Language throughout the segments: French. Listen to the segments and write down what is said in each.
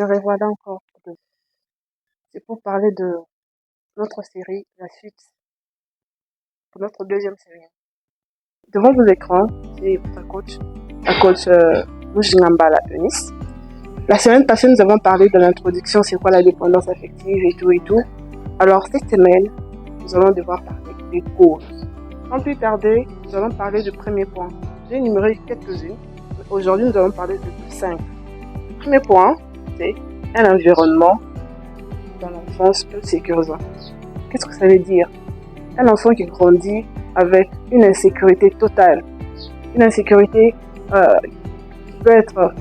Me revoilà encore. C'est pour parler de notre série, la suite, pour notre deuxième série. Devant vos écrans, c'est la coach Mujingambala Eunice. La semaine passée, nous avons parlé de l'introduction, c'est quoi la dépendance affective et tout et tout. Alors, cette semaine, nous allons devoir parler des causes. Sans plus tarder, nous allons parler du premier point. J'ai énuméré quelques-unes, mais aujourd'hui, nous allons parler de 5. Le premier point, c'est un environnement dans l'enfance peu sécurisant. Qu'est-ce que ça veut dire? Un enfant qui grandit avec une insécurité totale. Une insécurité qui peut être...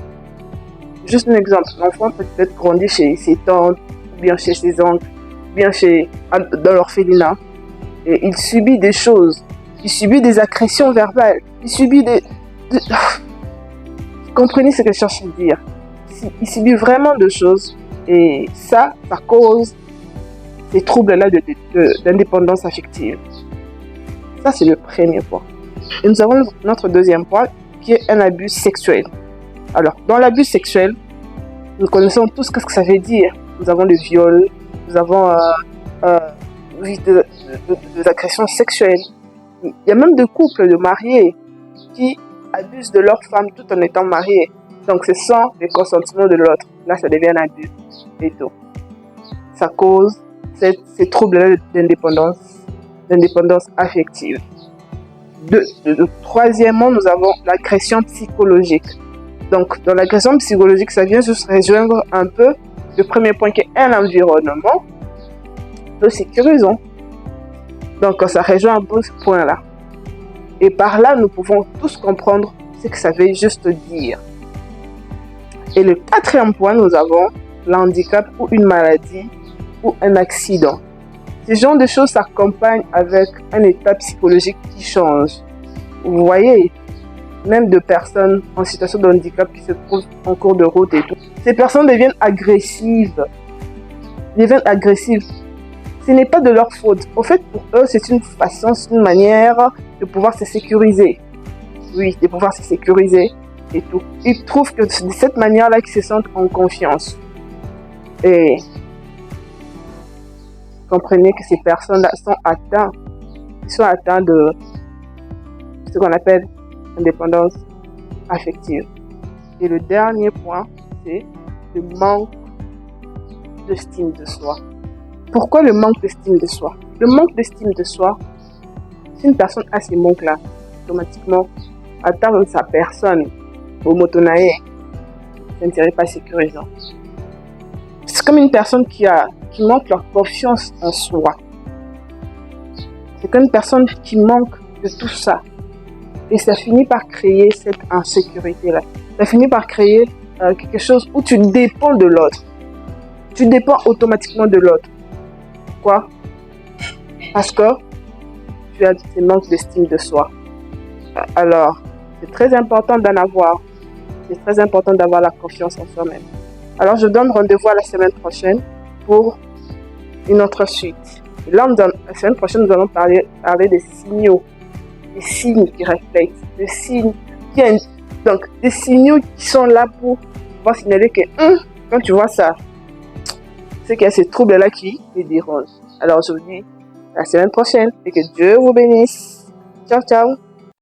Juste un exemple, l'enfant peut être grandi chez ses tantes, ou bien chez ses oncles, ou bien dans l'orphelinat. Et il subit des choses. Il subit des agressions verbales. Il subit Vous comprenez ce que je cherche à dire? Il subit vraiment de choses. Et ça cause ces troubles-là d'indépendance affective. Ça, c'est le premier point. Et nous avons notre deuxième point, qui est un abus sexuel. Alors, dans l'abus sexuel, nous connaissons tous ce que ça veut dire. Nous avons le viol, nous avons des agressions sexuelles. Il y a même des couples de mariés qui abusent de leur femme tout en étant mariés. Donc, c'est sans le consentement de l'autre. Là, ça devient un abus et tout. Ça cause ces troubles-là d'indépendance affective. Troisièmement, nous avons l'agression psychologique. Donc, dans l'agression psychologique, ça vient juste rejoindre un peu le premier point qui est un environnement peu sécurisant. Donc, ça rejoint un peu ce point-là. Et par là, nous pouvons tous comprendre ce que ça veut juste dire. Et le quatrième point, nous avons l'handicap ou une maladie ou un accident. Ce genre de choses s'accompagnent avec un état psychologique qui change. Vous voyez, même de personnes en situation de handicap qui se trouvent en cours de route et tout. Ces personnes deviennent agressives. Ce n'est pas de leur faute. Au fait, pour eux, c'est une façon, c'est une manière de pouvoir se sécuriser. Oui, de pouvoir se sécuriser et tout. Ils trouvent que c'est de cette manière-là qu'ils se sentent en confiance. Et comprenez que ces personnes-là sont atteintes de ce qu'on appelle indépendance affective. Et le dernier point, c'est le manque d'estime de soi. Pourquoi le manque d'estime de soi? Le manque d'estime de soi, si une personne a ces manques-là, automatiquement, atteindre sa personne au motonae, ce ne serait pas sécurisant. C'est comme une personne qui manque leur confiance en soi. C'est comme une personne qui manque de tout ça. Et ça finit par créer cette insécurité-là. Ça finit par créer quelque chose où tu dépends de l'autre. Tu dépends automatiquement de l'autre. Pourquoi? Parce que tu as ce manque d'estime de soi. Alors, c'est très important d'en avoir. C'est très important d'avoir la confiance en soi-même. Alors, je donne rendez-vous à la semaine prochaine pour une autre suite. Et là, la semaine prochaine, nous allons parler des signaux. Des signes qui reflètent. Des signes donc, des signaux qui sont là pour pouvoir signaler que quand tu vois ça, c'est qu'il y a ces troubles-là qui les dérangent. Alors, je vous dis à la semaine prochaine et que Dieu vous bénisse. Ciao, ciao.